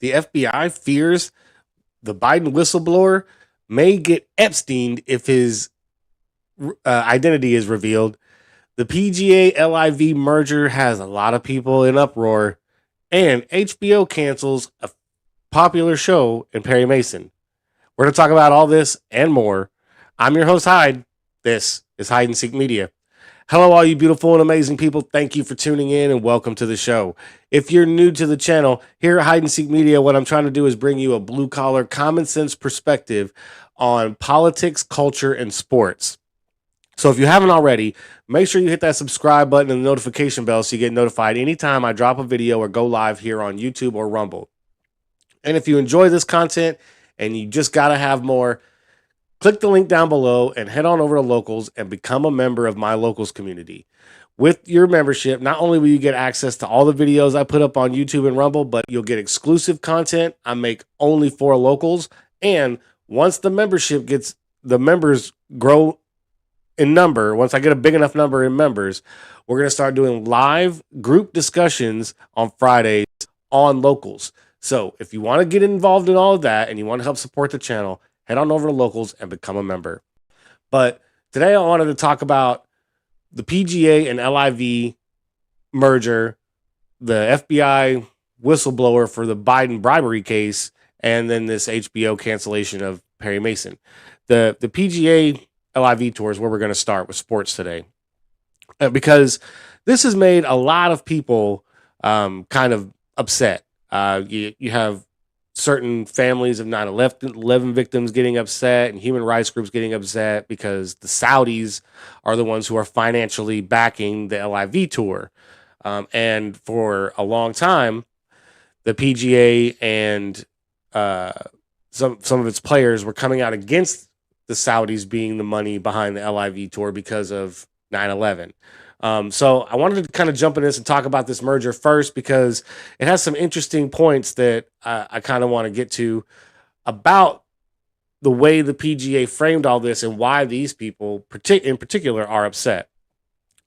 The FBI fears the Biden whistleblower may get Epsteined if his identity is revealed. The PGA LIV merger has a lot of people in uproar, and HBO cancels a popular show in Perry Mason. We're going to talk about all this and more. I'm your host, Hyde. This is Hide and Seek Media. Hello, all you beautiful and amazing people. Thank you for tuning in and welcome to the show. If you're new to the channel, here at Hide and Seek Media, what I'm trying to do is bring you a blue-collar, common-sense perspective on politics, culture, and sports. So if you haven't already, make sure you hit that subscribe button and the notification bell so you get notified anytime I drop a video or go live here on YouTube or Rumble. And if you enjoy this content and you just got to have more, click the link down below and head on over to Locals and become a member of my Locals community. With your membership, not only will you get access to all the videos I put up on YouTube and Rumble, but you'll get exclusive content I make only for Locals. And once the members grow in number, once I get a big enough number in members, we're going to start doing live group discussions on Fridays on Locals. So if you want to get involved in all of that and you want to help support the channel, head on over to Locals and become a member. But today I wanted to talk about the PGA and LIV merger, the FBI whistleblower for the Biden bribery case, and then this HBO cancellation of Perry Mason. The PGA LIV tour is where we're going to start with sports today, because this has made a lot of people kind of upset. You have certain families of 9/11 victims getting upset and human rights groups getting upset because the Saudis are the ones who are financially backing the LIV tour. And for a long time, the PGA and some of its players were coming out against the Saudis being the money behind the LIV tour because of 9/11. So I wanted to kind of jump in this and talk about this merger first because it has some interesting points that I kind of want to get to about the way the PGA framed all this and why these people in particular are upset.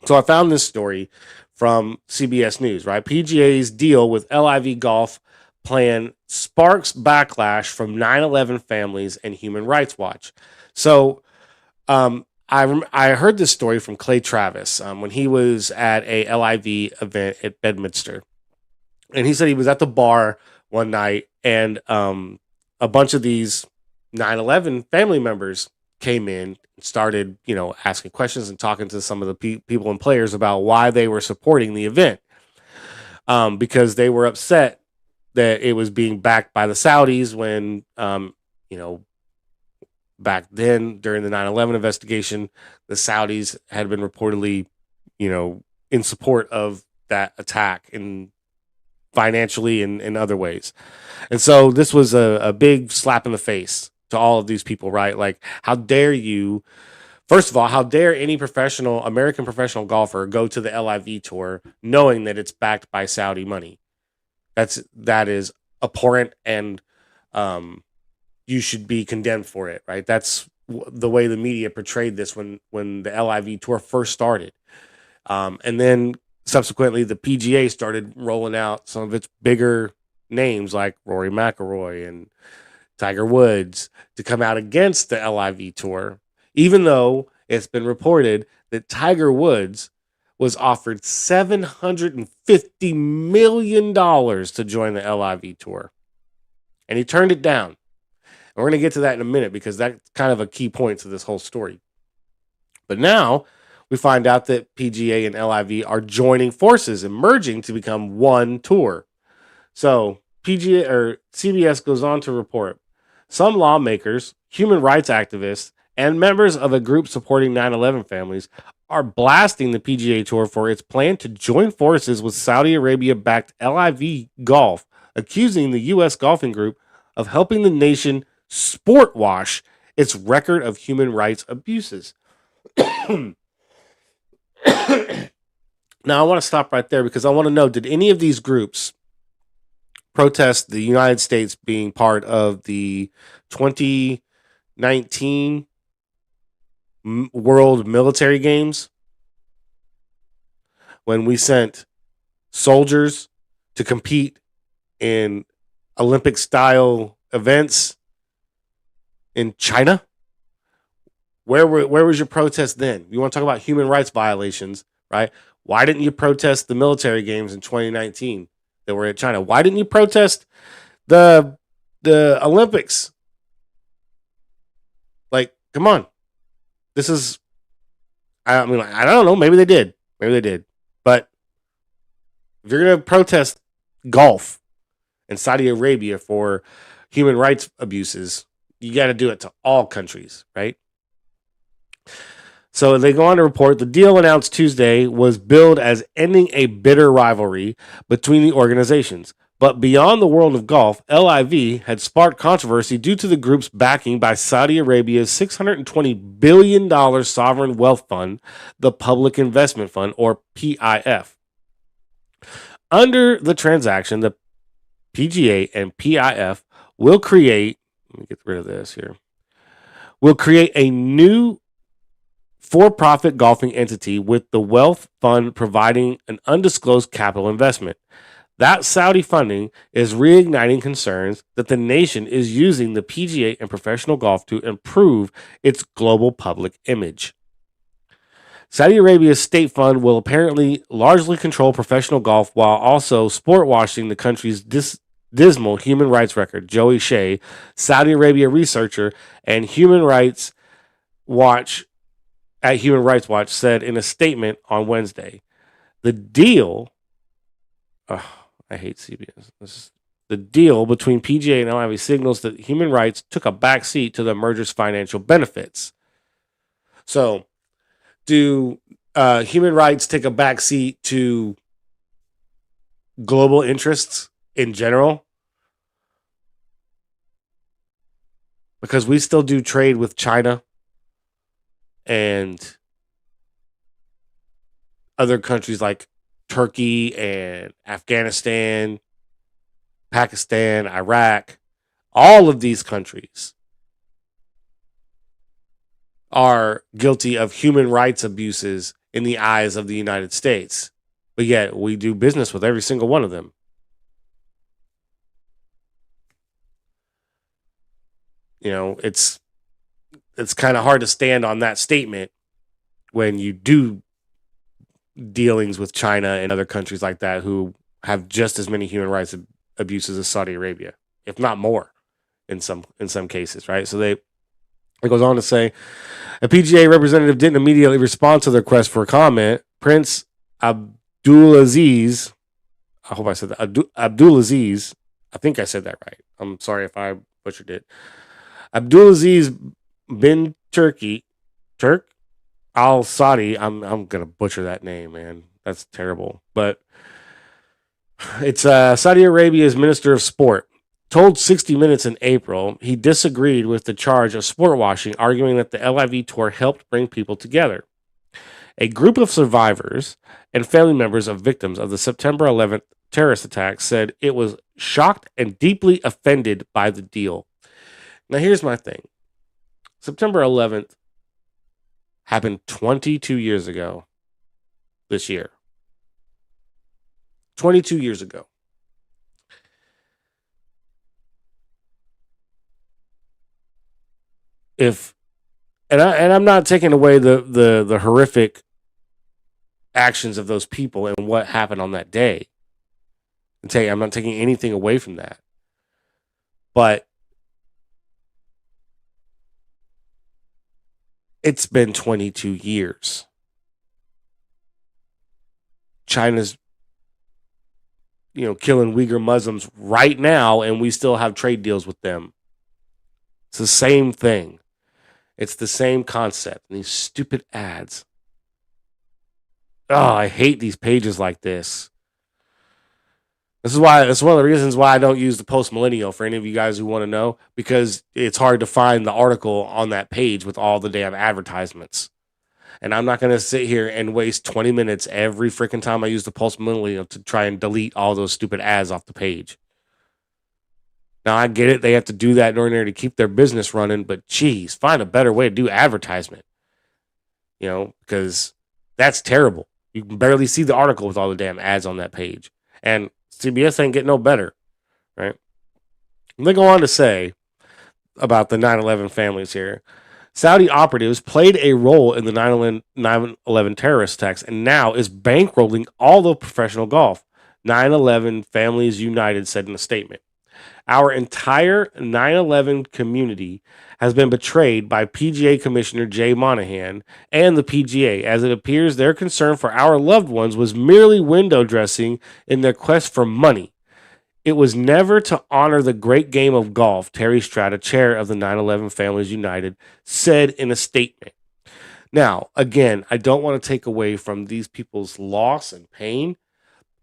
So I found this story from CBS News, right? PGA's deal with LIV Golf plan sparks backlash from 9/11 families and Human Rights Watch. So I heard this story from Clay Travis when he was at a LIV event at Bedminster. And he said he was at the bar one night and a bunch of these 9/11 family members came in and started, asking questions and talking to some of the people and players about why they were supporting the event. Because they were upset that it was being backed by the Saudis when, back then during the 9/11 investigation, the Saudis had been reportedly, in support of that attack and financially and in other ways. And so this was a big slap in the face to all of these people, right? Like, how dare you? First of all, how dare any American professional golfer go to the LIV tour knowing that it's backed by Saudi money? That is abhorrent, and you should be condemned for it, right? That's the way the media portrayed this when the LIV tour first started. And then subsequently, the PGA started rolling out some of its bigger names like Rory McIlroy and Tiger Woods to come out against the LIV tour, even though it's been reported that Tiger Woods was offered $750 million to join the LIV tour. And he turned it down. And we're going to get to that in a minute because that's kind of a key point to this whole story. But now we find out that PGA and LIV are joining forces and merging to become one tour. So CBS goes on to report some lawmakers, human rights activists, and members of a group supporting 9/11 families are blasting the PGA Tour for its plan to join forces with Saudi Arabia-backed LIV Golf, accusing the U.S. golfing group of helping the nation sport wash its record of human rights abuses. Now, I want to stop right there because I want to know, did any of these groups protest the United States being part of the 2019 World Military Games when we sent soldiers to compete in Olympic style events in China? Where was your protest then? You want to talk about human rights violations, right? Why didn't you protest the military games in 2019 that were in China? Why didn't you protest the Olympics? Like, come on. This is, I mean, I don't know. Maybe they did. But if you're going to protest golf in Saudi Arabia for human rights abuses, you got to do it to all countries, right? So they go on to report the deal announced Tuesday was billed as ending a bitter rivalry between the organizations. But beyond the world of golf, LIV had sparked controversy due to the group's backing by Saudi Arabia's $620 billion sovereign wealth fund, the Public Investment Fund, or PIF. Under the transaction, the PGA and PIF will create, let me get rid of this here, will create a new for-profit golfing entity with the wealth fund providing an undisclosed capital investment. That Saudi funding is reigniting concerns that the nation is using the PGA and professional golf to improve its global public image. Saudi Arabia's state fund will apparently largely control professional golf while also sport washing the country's dismal human rights record. Joey Shea, Saudi Arabia researcher and Human Rights Watch at Human Rights Watch, said in a statement on Wednesday, the deal, I hate CBS. The deal between PGA and LIV signals that human rights took a backseat to the merger's financial benefits. So, do human rights take a backseat to global interests in general? Because we still do trade with China and other countries like Turkey and Afghanistan, Pakistan, Iraq. All of these countries are guilty of human rights abuses in the eyes of the United States. But yet we do business with every single one of them. You know, it's kind of hard to stand on that statement when you do dealings with China and other countries like that who have just as many human rights abuses as Saudi Arabia, if not more, in some cases, right? So it goes on to say, a PGA representative didn't immediately respond to the request for comment. Prince Abdulaziz, I hope I said that, Abdulaziz, I think I said that right. I'm sorry if I butchered it. Abdulaziz bin Turk Al Saudi. I'm gonna butcher that name, man. That's terrible. But it's Saudi Arabia's Minister of Sport told 60 Minutes in April he disagreed with the charge of sport washing, arguing that the LIV tour helped bring people together. A group of survivors and family members of victims of the September 11th terrorist attack said it was shocked and deeply offended by the deal. Now, here's my thing. September 11th happened 22 years ago this year. 22 years ago. I'm not taking away the horrific actions of those people and what happened on that day. I'm not taking anything away from that. But it's been 22 years. China's, killing Uyghur Muslims right now, and we still have trade deals with them. It's the same thing. It's the same concept. And these stupid ads. Oh, I hate these pages like this. That's one of the reasons why I don't use the Post Millennial for any of you guys who want to know, because it's hard to find the article on that page with all the damn advertisements. And I'm not going to sit here and waste 20 minutes every freaking time I use the Post Millennial to try and delete all those stupid ads off the page. Now, I get it. They have to do that in order to keep their business running, but geez, find a better way to do advertisement. Because that's terrible. You can barely see the article with all the damn ads on that page. And CBS ain't getting no better, right? They go on to say about the 9/11 families here. Saudi operatives played a role in the 9/11 terrorist attacks and now is bankrolling all the professional golf. 9/11 Families United said in a statement. Our entire 9/11 community has been betrayed by PGA Commissioner Jay Monahan and the PGA, as it appears their concern for our loved ones was merely window dressing in their quest for money. It was never to honor the great game of golf, Terry Strata, chair of the 9/11 Families United, said in a statement. Now, again, I don't want to take away from these people's loss and pain,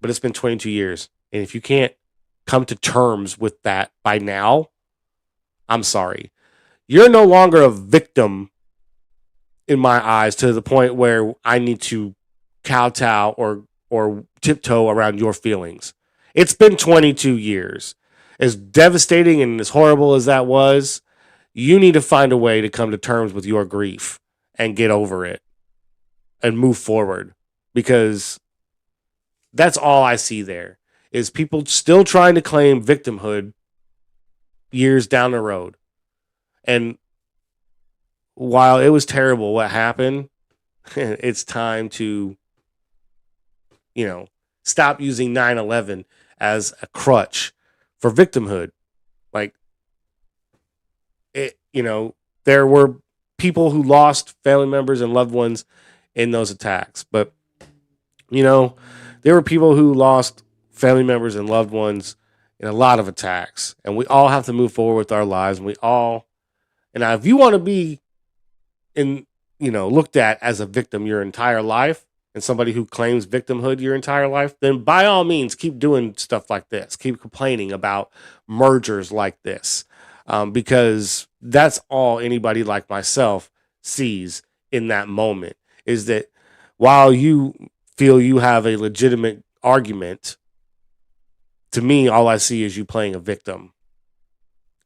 but it's been 22 years. And if you can't come to terms with that by now, I'm sorry. You're no longer a victim in my eyes to the point where I need to kowtow or tiptoe around your feelings. It's been 22 years. As devastating and as horrible as that was, you need to find a way to come to terms with your grief and get over it and move forward, because that's all I see there is people still trying to claim victimhood years down the road. And while it was terrible what happened, it's time to, stop using 9/11 as a crutch for victimhood. Like, there were people who lost family members and loved ones in those attacks. But, there were people who lost family members and loved ones in a lot of attacks. And we all have to move forward with our lives. And if you want to be looked at as a victim your entire life and somebody who claims victimhood your entire life, then by all means, keep doing stuff like this. Keep complaining about mergers like this, because that's all anybody like myself sees in that moment is that while you feel you have a legitimate argument, to me, all I see is you playing a victim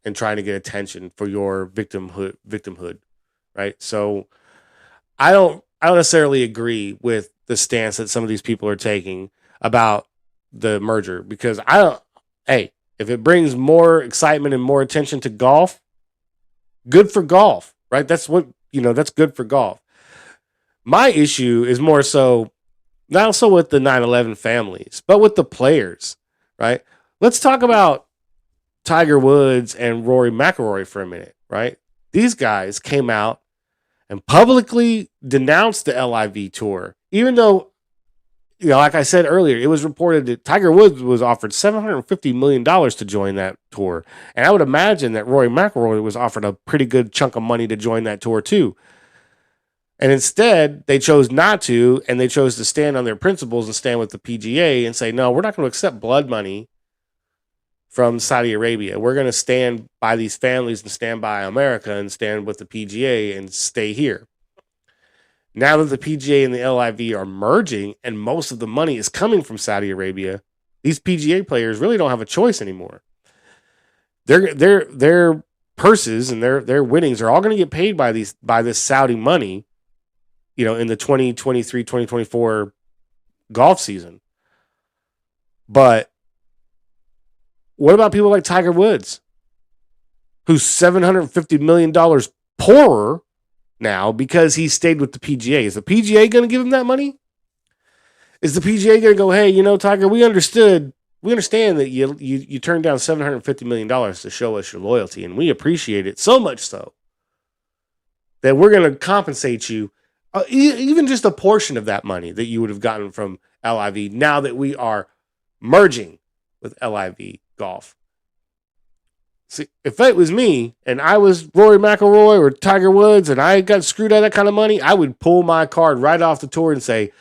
and trying to get attention for your victimhood, right? So I don't necessarily agree with the stance that some of these people are taking about the merger, because if it brings more excitement and more attention to golf, good for golf, right? That's good for golf. My issue is more so not so with the 9/11 families, but with the players, right? Let's talk about Tiger Woods and Rory McIlroy for a minute, right? These guys came out and publicly denounced the LIV tour, even though, like I said earlier, it was reported that Tiger Woods was offered $750 million to join that tour. And I would imagine that Rory McIlroy was offered a pretty good chunk of money to join that tour too. And instead, they chose not to, and they chose to stand on their principles and stand with the PGA and say, no, we're not going to accept blood money from Saudi Arabia. We're going to stand by these families and stand by America and stand with the PGA and stay here. Now that the PGA and the LIV are merging and most of the money is coming from Saudi Arabia, these PGA players really don't have a choice anymore. Their purses and their winnings are all going to get paid by this Saudi money, in the 2023-2024 golf season. But what about people like Tiger Woods, who's $750 million poorer now because he stayed with the PGA? Is the PGA going to give him that money? Is the PGA going to go, hey, Tiger, we understand that you turned down $750 million to show us your loyalty, and we appreciate it so much so that we're going to compensate you even just a portion of that money that you would have gotten from LIV now that we are merging with LIV Golf. See, if it was me and I was Rory McIlroy or Tiger Woods and I got screwed out of that kind of money, I would pull my card right off the tour and say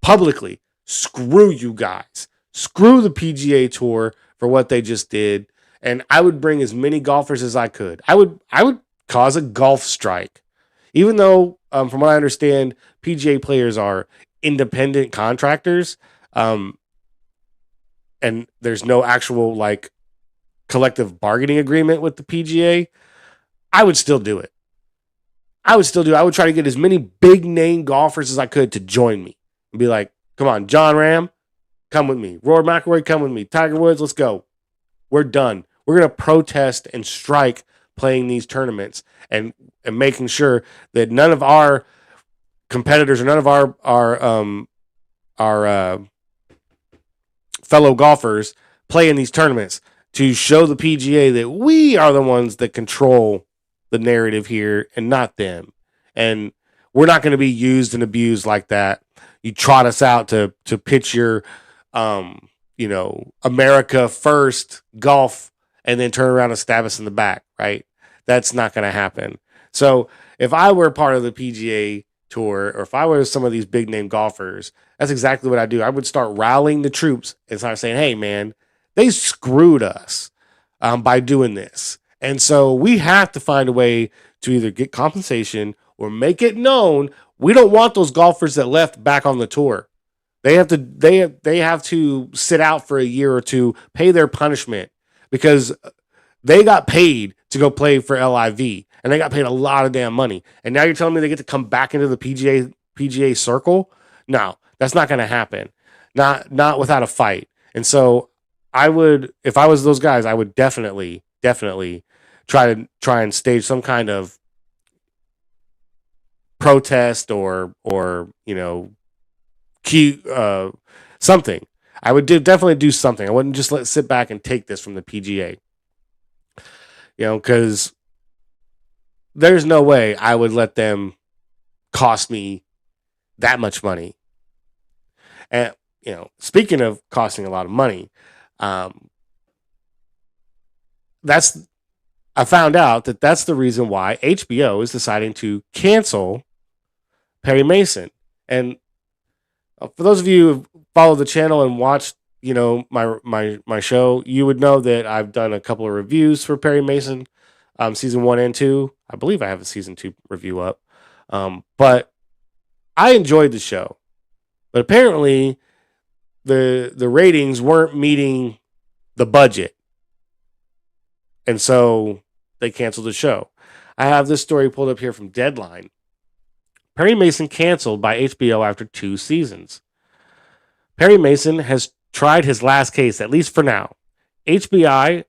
publicly, screw you guys. Screw the PGA Tour for what they just did. And I would bring as many golfers as I could. I would cause a golf strike. Even though, from what I understand, PGA players are independent contractors, and there's no actual collective bargaining agreement with the PGA, I would still do it. I would try to get as many big name golfers as I could to join me and be like, come on, John Ram, come with me. Rory McIlroy, come with me. Tiger Woods, let's go. We're done. we're going to protest and strike playing these tournaments and making sure that none of our competitors or none of our fellow golfers play in these tournaments, to show the PGA that we are the ones that control the narrative here and not them. And we're not going to be used and abused like that. You trot us out to pitch your, America first golf and then turn around and stab us in the back, right? That's not going to happen. So if I were part of the PGA Tour, or if I were some of these big name golfers, that's exactly what I do. I would start rallying the troops and start saying, hey, man, they screwed us by doing this. And so we have to find a way to either get compensation or make it known we don't want those golfers that left back on the tour. They have to sit out for a year or two, pay their punishment, because they got paid to go play for LIV and they got paid a lot of damn money. And now you're telling me they get to come back into the PGA circle? No, that's not going to happen. Not without a fight. And so I would, if I was those guys, I would definitely try and stage some kind of protest or something. I would definitely do something. I wouldn't just sit back and take this from the PGA. Because there's no way I would let them cost me that much money. And speaking of costing a lot of money, I found out that that's the reason why HBO is deciding to cancel Perry Mason. And for those of you who follow the channel and watched, my show, you would know that I've done a couple of reviews for Perry Mason, season 1 and 2. I believe I have a season 2 review up. But I enjoyed the show. But apparently the ratings weren't meeting the budget. And so they canceled the show. I have this story pulled up here from Deadline. Perry Mason canceled by HBO after 2 seasons. Perry Mason has tried his last case, at least for now. HBO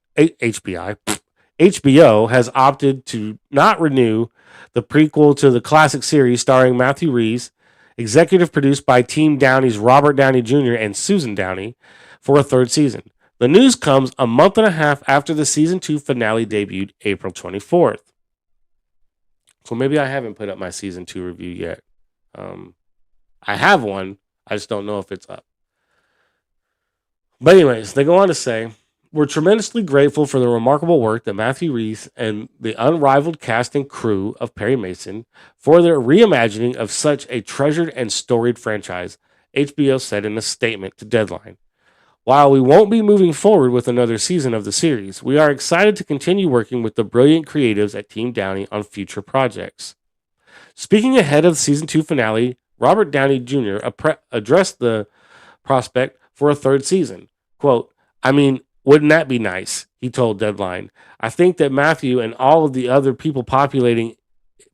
has opted to not renew the prequel to the classic series starring Matthew Rhys, executive produced by Team Downey's Robert Downey Jr. and Susan Downey, for a 3rd season. The news comes a month and a half after the season 2 finale debuted April 24th. So maybe I haven't put up my season 2 review yet. I have one. I just don't know if it's up. But anyways, they go on to say, we're tremendously grateful for the remarkable work that Matthew Rhys and the unrivaled cast and crew of Perry Mason for their reimagining of such a treasured and storied franchise, HBO said in a statement to Deadline. While we won't be moving forward with another season of the series, we are excited to continue working with the brilliant creatives at Team Downey on future projects. Speaking ahead of the season 2 finale, Robert Downey Jr. Addressed the prospect for a 3rd season. Quote, I mean, wouldn't that be nice? He told Deadline. I think that Matthew and all of the other people populating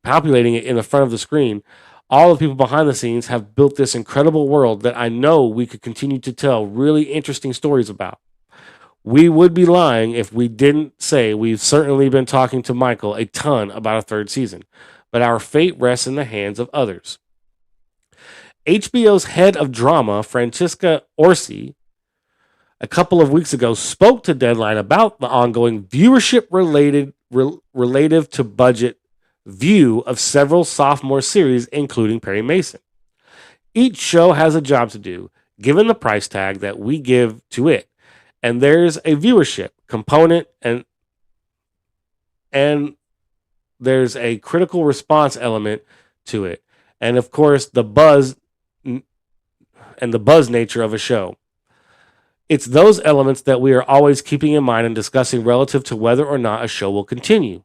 it in the front of the screen, all the people behind the scenes, have built this incredible world that I know we could continue to tell really interesting stories about. We would be lying if we didn't say we've certainly been talking to Michael a ton about a 3rd season, but our fate rests in the hands of others. HBO's head of drama, Francesca Orsi, a couple of weeks ago spoke to Deadline about the ongoing viewership relative to budget view of several sophomore series, including Perry Mason. Each show has a job to do, given the price tag that we give to it, and there's a viewership component and there's a critical response element to it, and of course the buzz nature of a show. It's those elements that we are always keeping in mind and discussing relative to whether or not a show will continue.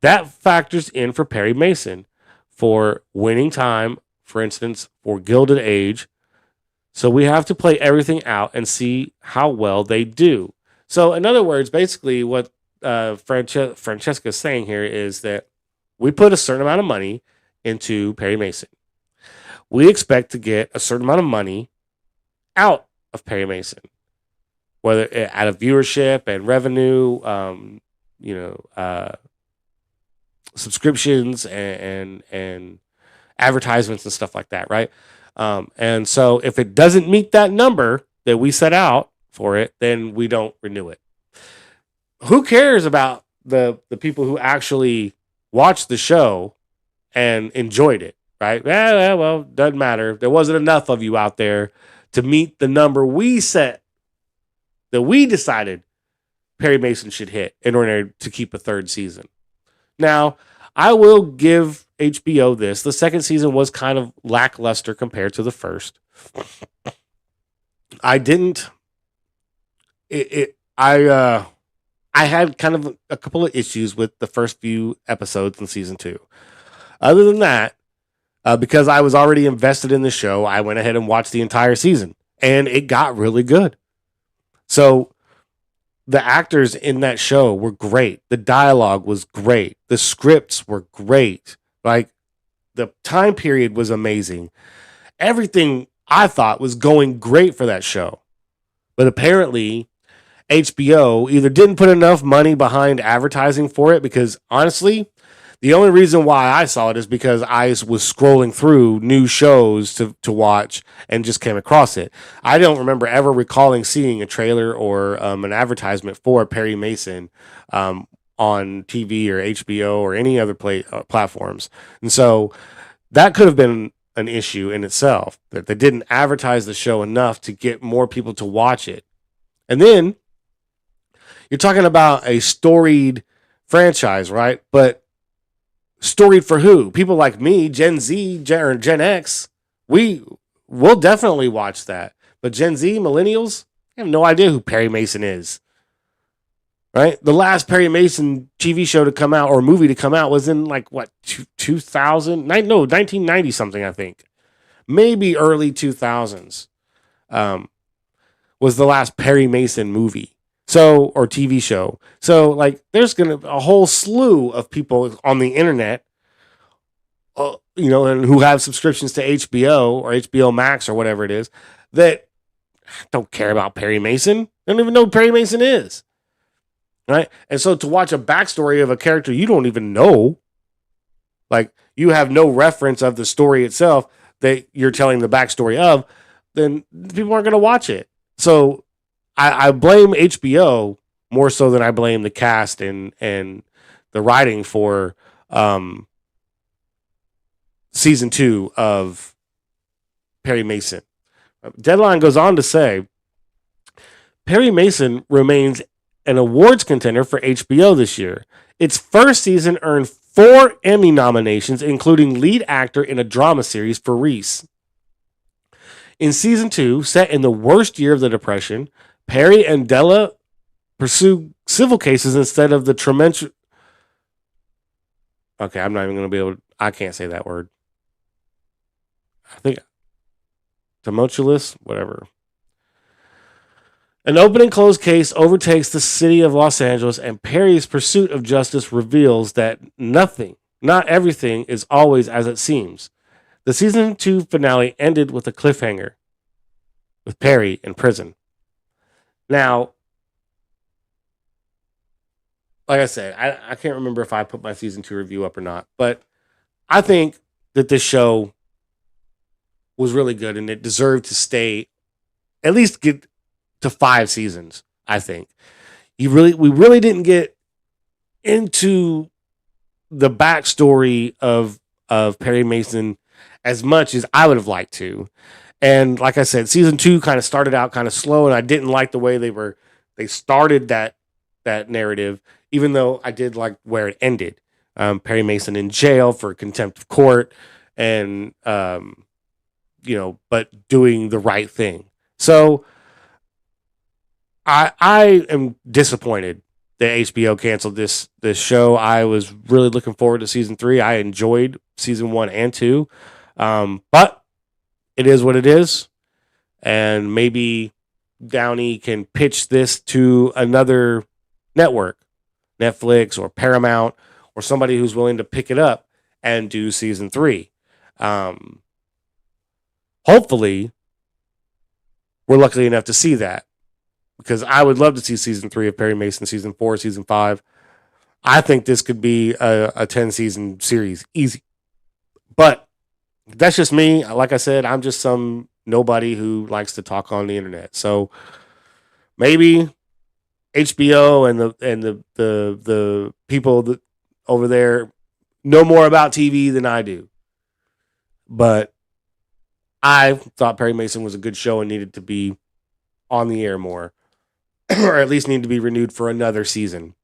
That factors in for Perry Mason, for Winning Time, for instance, for Gilded Age. So we have to play everything out and see how well they do. So in other words, basically what Francesca is saying here is that we put a certain amount of money into Perry Mason. We expect to get a certain amount of money out of Perry Mason. whether out of viewership and revenue, subscriptions and advertisements and stuff like that, right? And so if it doesn't meet that number that we set out for it, then we don't renew it. Who cares about the people who actually watched the show and enjoyed it, right? Well, doesn't matter. There wasn't enough of you out there to meet the number we set that we decided Perry Mason should hit in order to keep a third season. Now, I will give HBO this. The second season was kind of lackluster compared to the first. I had kind of a couple of issues with the first few episodes in season 2. Other than that, because I was already invested in the show, I went ahead and watched the entire season, and it got really good. So the actors in that show were great. The dialogue was great. The scripts were great. Like, the time period was amazing. Everything I thought was going great for that show. But apparently, HBO either didn't put enough money behind advertising for it, because honestly, the only reason why I saw it is because I was scrolling through new shows to watch and just came across it. I don't remember ever recalling seeing a trailer or an advertisement for Perry Mason on TV or HBO or any other platforms. And so that could have been an issue in itself, that they didn't advertise the show enough to get more people to watch it. And then you're talking about a storied franchise, right? But storied for who? People like me, Gen Z, or Gen X, we'll definitely watch that. But Gen Z, millennials, have no idea who Perry Mason is. Right? The last Perry Mason TV show to come out or movie to come out was in 2000? No, 1990 something, I think. Maybe early 2000s was the last Perry Mason movie. So, or TV show. So, there's a whole slew of people on the internet, and who have subscriptions to HBO or HBO Max or whatever it is, that don't care about Perry Mason. They don't even know who Perry Mason is. Right? And so to watch a backstory of a character you don't even know, you have no reference of the story itself that you're telling the backstory of, then people aren't going to watch it. So I blame HBO more so than I blame the cast and the writing for season 2 of Perry Mason. Deadline goes on to say, Perry Mason remains an awards contender for HBO this year. Its first season earned 4 Emmy nominations, including lead actor in a drama series for Reese. In season 2, set in the worst year of the Depression, Perry and Della pursue civil cases instead of the tremendous... Okay, I'm not even going to be able to... I can't say that word. I think... tumultuous? Whatever. An open and closed case overtakes the city of Los Angeles, and Perry's pursuit of justice reveals that not everything, is always as it seems. The season 2 finale ended with a cliffhanger, with Perry in prison. Now, like I said, I can't remember if I put my season 2 review up or not, but I think that this show was really good and it deserved to stay, at least get to 5 seasons, I think. We really didn't get into the backstory of Perry Mason as much as I would have liked to. And like I said, season 2 kind of started out kind of slow, and I didn't like the way they started that narrative, even though I did like where it ended. Perry Mason in jail for contempt of court, and but doing the right thing. So I am disappointed that HBO canceled this show. I was really looking forward to season 3. I enjoyed season 1 and 2, but it is what it is, and maybe Downey can pitch this to another network, Netflix or Paramount, or somebody who's willing to pick it up and do season 3. Hopefully, we're lucky enough to see that. because I would love to see season 3 of Perry Mason, season 4, season 5. I think this could be a 10 season series, easy. But that's just me. Like I said, I'm just some nobody who likes to talk on the internet. So maybe HBO and the people that over there know more about TV than I do. But I thought Perry Mason was a good show and needed to be on the air more, or at least need to be renewed for another season.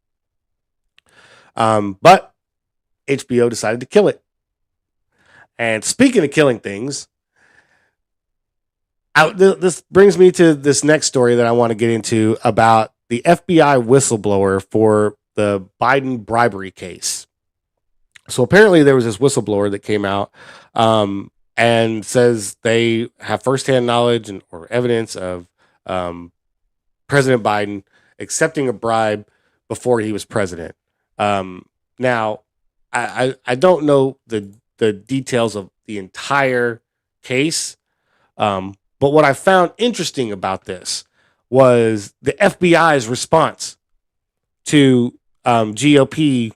But HBO decided to kill it. And speaking of killing things, this brings me to this next story that I want to get into about the FBI whistleblower for the Biden bribery case. So apparently there was this whistleblower that came out and says they have firsthand knowledge or evidence of President Biden accepting a bribe before he was president. Now, I don't know the details of the entire case, but what I found interesting about this was the FBI's response to GOP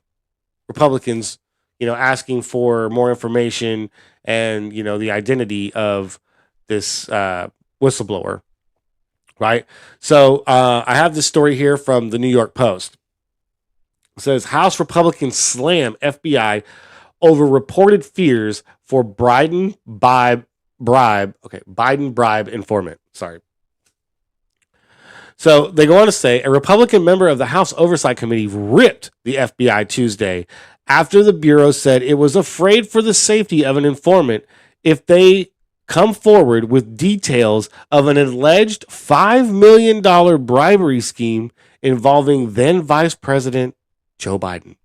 Republicans, asking for more information and, the identity of this whistleblower, right? So I have this story here from the New York Post. It says, House Republicans slam FBI over reported fears for Biden bribe informant. Sorry. So they go on to say a Republican member of the House Oversight Committee ripped the FBI Tuesday after the Bureau said it was afraid for the safety of an informant if they come forward with details of an alleged $5 million bribery scheme involving then Vice President Joe Biden.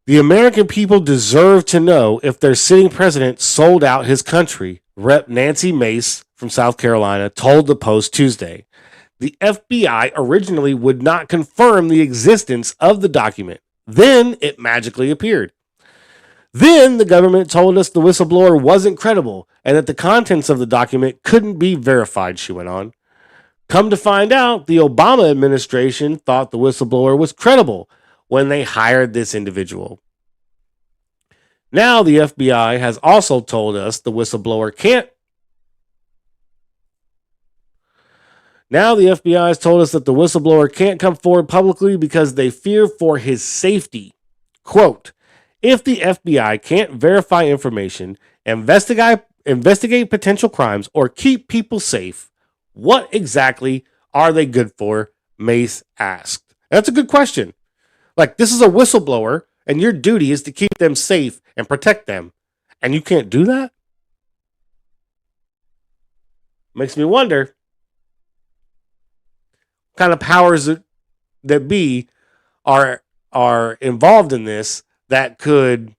The American people deserve to know if their sitting president sold out his country, Rep. Nancy Mace from South Carolina told the Post Tuesday. The FBI originally would not confirm the existence of the document. Then it magically appeared. Then the government told us the whistleblower wasn't credible and that the contents of the document couldn't be verified, she went on. Come to find out, the Obama administration thought the whistleblower was credible when they hired this individual. Now the FBI has also told us the whistleblower can't. Now the FBI has told us that the whistleblower can't come forward publicly because they fear for his safety. Quote, if the FBI can't verify information, investigate potential crimes, or keep people safe, what exactly are they good for? Mace asked. That's a good question. Like, this is a whistleblower, and your duty is to keep them safe and protect them. And you can't do that? Makes me wonder what kind of powers that be are involved in this that could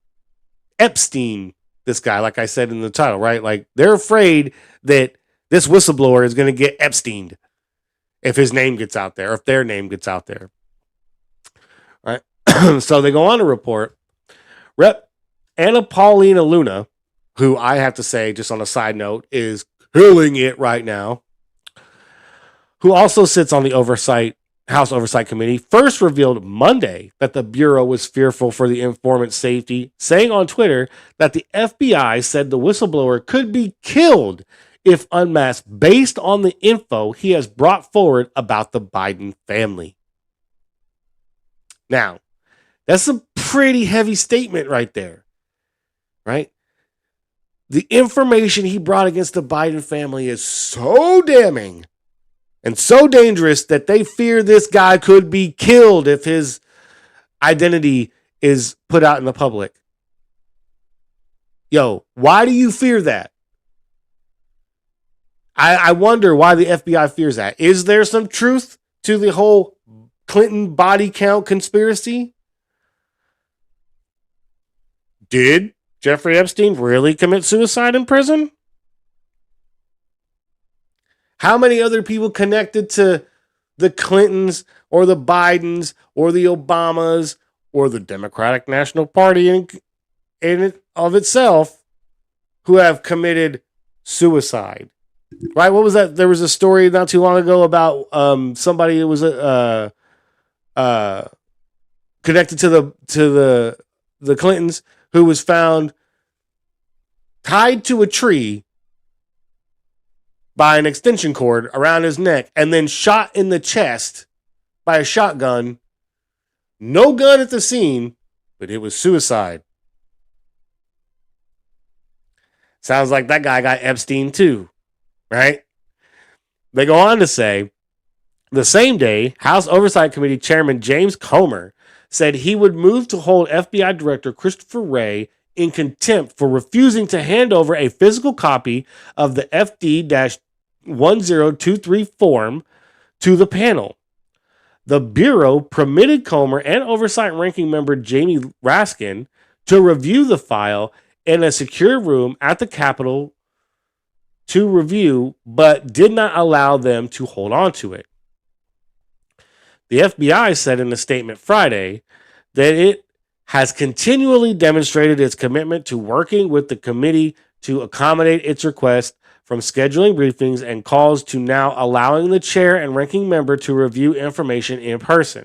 Epstein this guy, like I said in the title, right? Like, they're afraid that this whistleblower is going to get Epsteined if his name gets out there, or if their name gets out there. Right? So they go on to report Rep. Anna Paulina Luna, who I have to say, just on a side note, is killing it right now, who also sits on the House Oversight Committee, first revealed Monday that the Bureau was fearful for the informant's safety, saying on Twitter that the FBI said the whistleblower could be killed if unmasked based on the info he has brought forward about the Biden family. Now, that's a pretty heavy statement right there, right? The information he brought against the Biden family is so damning and so dangerous that they fear this guy could be killed if his identity is put out in the public. Yo, why do you fear that? I wonder why the FBI fears that. Is there some truth to the whole Clinton body count conspiracy? Did Jeffrey Epstein really commit suicide in prison? How many other people connected to the Clintons or the Bidens or the Obamas or the Democratic National Party in of itself who have committed suicide? Right? What was that? There was a story not too long ago about somebody who was uh, connected to the Clintons who was found tied to a tree by an extension cord around his neck and then shot in the chest by a shotgun. No gun at the scene, but it was suicide. Sounds like that guy got Epstein too, right? They go on to say, the same day, House Oversight Committee Chairman James Comer said he would move to hold FBI Director Christopher Wray in contempt for refusing to hand over a physical copy of the FD-1023 form to the panel. The Bureau permitted Comer and Oversight Ranking Member Jamie Raskin to review the file in a secure room at the Capitol to review, but did not allow them to hold on to it. The FBI said in a statement Friday that it has continually demonstrated its commitment to working with the committee to accommodate its request, from scheduling briefings and calls to now allowing the chair and ranking member to review information in person.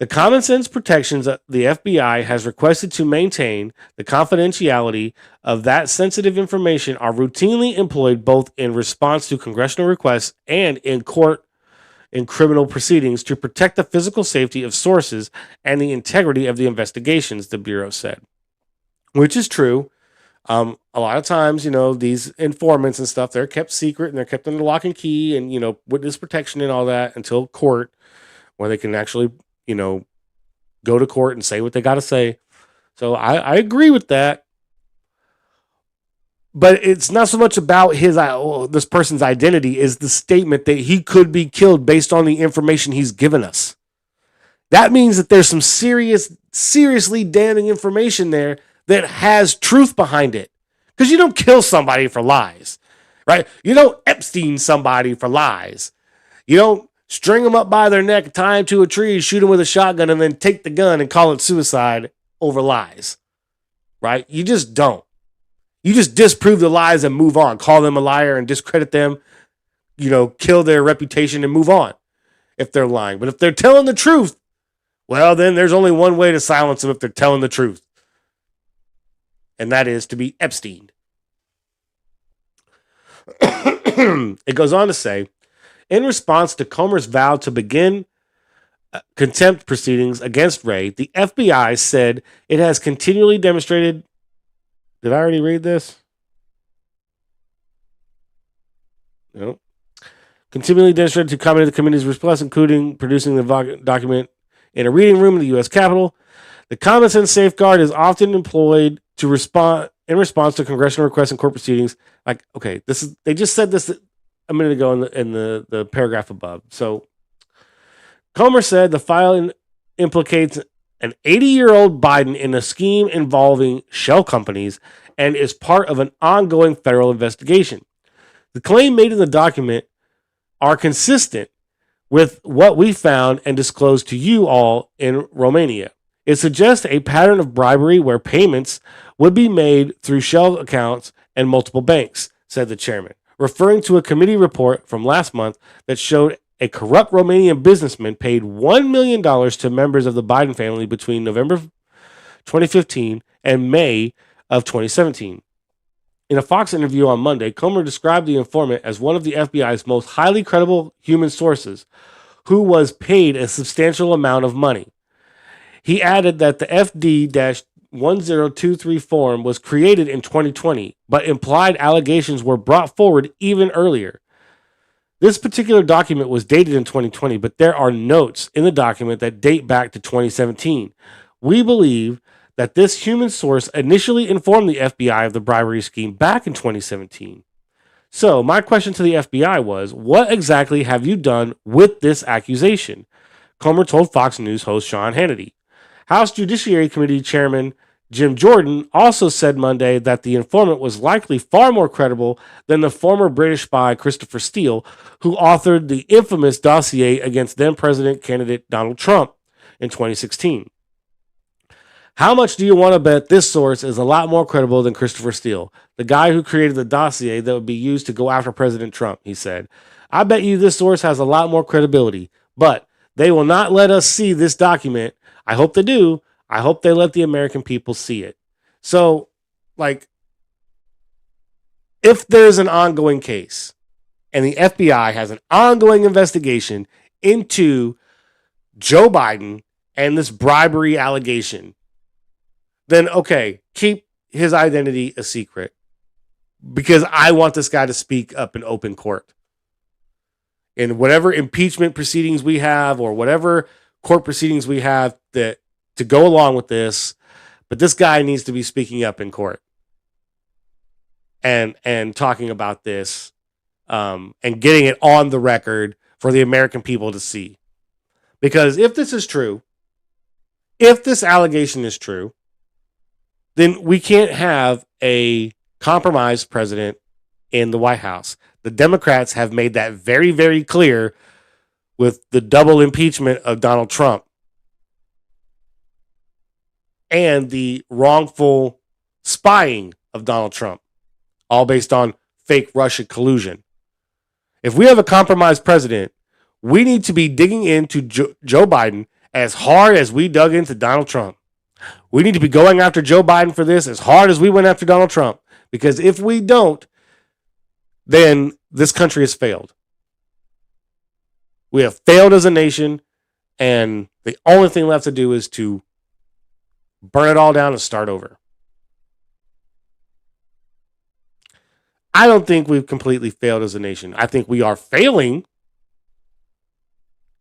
The common sense protections the FBI has requested to maintain the confidentiality of that sensitive information are routinely employed both in response to congressional requests and in court in criminal proceedings to protect the physical safety of sources and the integrity of the investigations, the Bureau said. Which is true. A lot of times, these informants and stuff, they're kept secret and they're kept under lock and key and, witness protection and all that until court, where they can actually, go to court and say what they got to say. So I agree with that. But it's not so much about this person's identity is the statement that he could be killed based on the information he's given us. That means that there's some seriously damning information there that has truth behind it. Because you don't kill somebody for lies, right? You don't Epstein somebody for lies. You don't string them up by their neck, tie them to a tree, shoot them with a shotgun, and then take the gun and call it suicide over lies, right? You just don't. You just disprove the lies and move on. Call them a liar and discredit them, kill their reputation and move on if they're lying. But if they're telling the truth, well, then there's only one way to silence them if they're telling the truth. And that is to be Epsteined. It goes on to say, in response to Comer's vow to begin contempt proceedings against Wray, the FBI said it has continually demonstrated. Did I already read this? No. Continually demonstrated to accommodate the committee's response, including producing the document in a reading room in the U.S. Capitol. The common sense safeguard is often employed to respond in response to congressional requests and court proceedings. Like, okay, they just said this a minute ago in the paragraph above. So Comer said the filing implicates an 80-year-old Biden in a scheme involving shell companies and is part of an ongoing federal investigation. The claim made in the document are consistent with what we found and disclosed to you all in Romania. It suggests a pattern of bribery where payments would be made through shell accounts and multiple banks, said the chairman, referring to a committee report from last month that showed a corrupt Romanian businessman paid $1 million to members of the Biden family between November 2015 and May of 2017. In a Fox interview on Monday, Comer described the informant as one of the FBI's most highly credible human sources, who was paid a substantial amount of money. He added that the FD-1023 form was created in 2020, but implied allegations were brought forward even earlier. This particular document was dated in 2020, but there are notes in the document that date back to 2017. We believe that this human source initially informed the FBI of the bribery scheme back in 2017. So my question to the FBI was, what exactly have you done with this accusation? Comer told Fox News host Sean Hannity. House Judiciary Committee Chairman Jim Jordan also said Monday that the informant was likely far more credible than the former British spy Christopher Steele, who authored the infamous dossier against then-president candidate Donald Trump in 2016. How much do you want to bet this source is a lot more credible than Christopher Steele, the guy who created the dossier that would be used to go after President Trump? He said, I bet you this source has a lot more credibility, but they will not let us see this document. I hope they do. I hope they let the American people see it. So, like, if there's an ongoing case and the FBI has an ongoing investigation into Joe Biden and this bribery allegation, then okay, keep his identity a secret because I want this guy to speak up in open court. In whatever impeachment proceedings we have or whatever court proceedings we have that to go along with this, but this guy needs to be speaking up in court and talking about this and getting it on the record for the American people to see. Because if this is true, if this allegation is true, then we can't have a compromised president in the White House. The Democrats have made that very, very clear with the double impeachment of Donald Trump and the wrongful spying of Donald Trump, all based on fake Russia collusion. If we have a compromised president, we need to be digging into Joe Biden as hard as we dug into Donald Trump. We need to be going after Joe Biden for this as hard as we went after Donald Trump. Because if we don't, then this country has failed. We have failed as a nation, and the only thing left to do is to burn it all down and start over. I don't think we've completely failed as a nation. I think we are failing,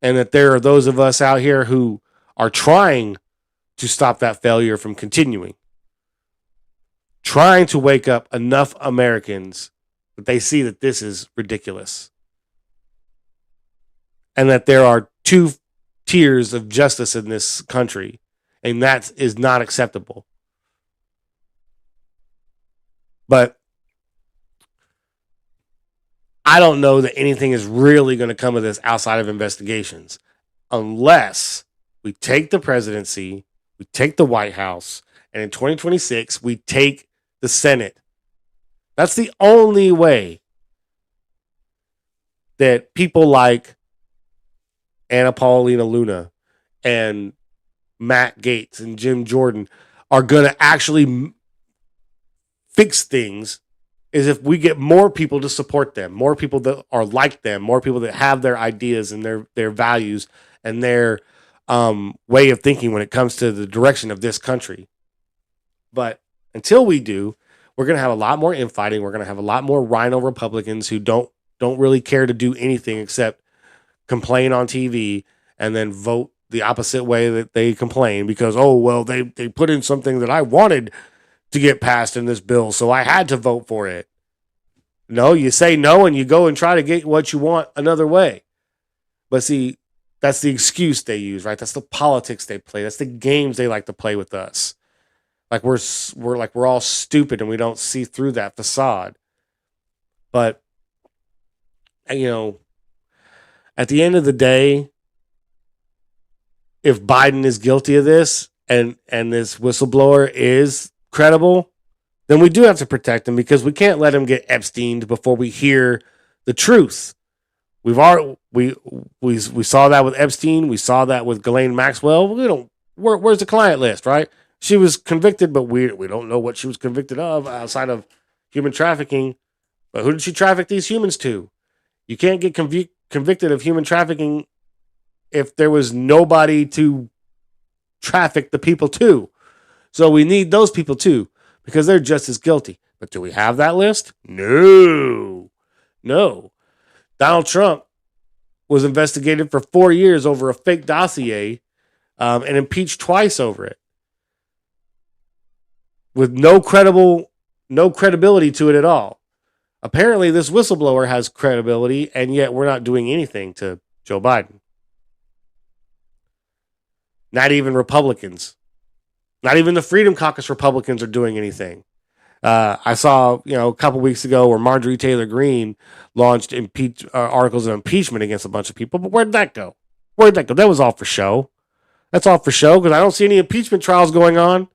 and that there are those of us out here who are trying to stop that failure from continuing. Trying to wake up enough Americans that they see that this is ridiculous. And that there are two tiers of justice in this country. And that is not acceptable. But I don't know that anything is really going to come of this outside of investigations. Unless we take the presidency, we take the White House, and in 2026, we take the Senate. That's the only way that people like Anna Paulina Luna and Matt Gaetz and Jim Jordan are going to actually fix things is if we get more people to support them, more people that are like them, more people that have their ideas and their values and their way of thinking when it comes to the direction of this country. But until we do, we're going to have a lot more infighting. We're going to have a lot more rhino Republicans who don't really care to do anything except complain on TV and then vote the opposite way that they complain because, oh, well, they put in something that I wanted to get passed in this bill, so I had to vote for it. No, you say no and you go and try to get what you want another way. But see, that's the excuse they use, right? That's the politics they play. That's the games they like to play with us. Like we're all stupid and we don't see through that facade. But you know, at the end of the day, if Biden is guilty of this and this whistleblower is credible, then we do have to protect him because we can't let him get Epsteined before we hear the truth. We saw that with Epstein. We saw that with Ghislaine Maxwell. Where's the client list, right? She was convicted, but we don't know what she was convicted of outside of human trafficking. But who did she traffic these humans to? You can't get convicted of human trafficking if there was nobody to traffic the people to. So we need those people too, because they're just as guilty. But do we have that list? No. Donald Trump was investigated for 4 years over a fake dossier and impeached twice over it, with no credibility to it at all. Apparently, this whistleblower has credibility, and yet we're not doing anything to Joe Biden. Not even Republicans. Not even the Freedom Caucus Republicans are doing anything. I saw, a couple weeks ago where Marjorie Taylor Greene launched articles of impeachment against a bunch of people, but where'd that go? That was all for show. That's all for show because I don't see any impeachment trials going on.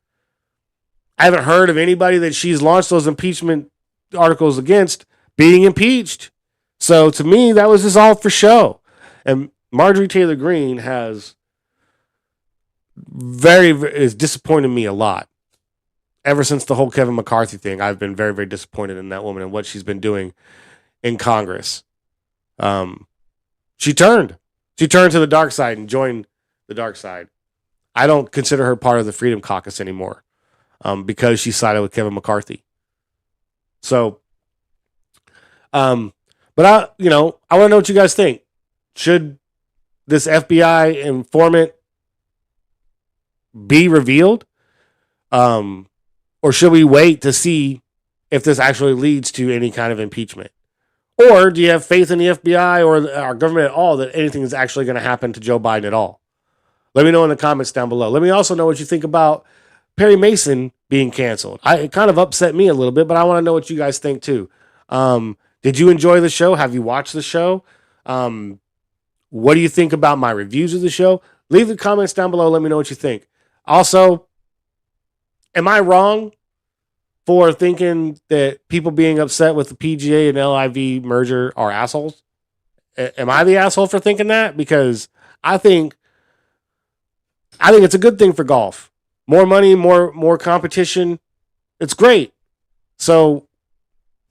I haven't heard of anybody that she's launched those impeachment articles against being impeached. So to me, that was just all for show. And Marjorie Taylor Greene is disappointed me a lot. Ever since the whole Kevin McCarthy thing, I've been very, very disappointed in that woman and what she's been doing in Congress. She turned to the dark side and joined the dark side. I don't consider her part of the Freedom Caucus anymore because she sided with Kevin McCarthy. So, but I want to know what you guys think. Should this FBI informant be revealed? Or should we wait to see if this actually leads to any kind of impeachment? Or do you have faith in the FBI or our government at all that anything is actually going to happen to Joe Biden at all? Let me know in the comments down below. Let me also know what you think about Perry Mason being canceled. It kind of upset me a little bit, but I want to know what you guys think too. Did you enjoy the show? Have you watched the show? What do you think about my reviews of the show? Leave the comments down below. Let me know what you think. Also, am I wrong for thinking that people being upset with the PGA and LIV merger are assholes? Am I the asshole for thinking that? Because I think it's a good thing for golf. More money, more competition. It's great. So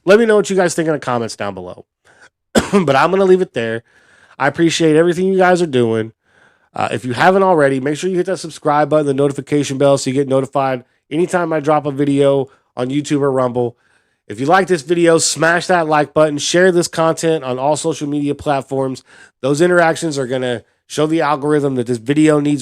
let me know what you guys think in the comments down below. But I'm going to leave it there. I appreciate everything you guys are doing. If you haven't already, make sure you hit that subscribe button, the notification bell, so you get notified anytime I drop a video on YouTube or Rumble. If you like this video, smash that like button. Share this content on all social media platforms. Those interactions are going to show the algorithm that this video needs more.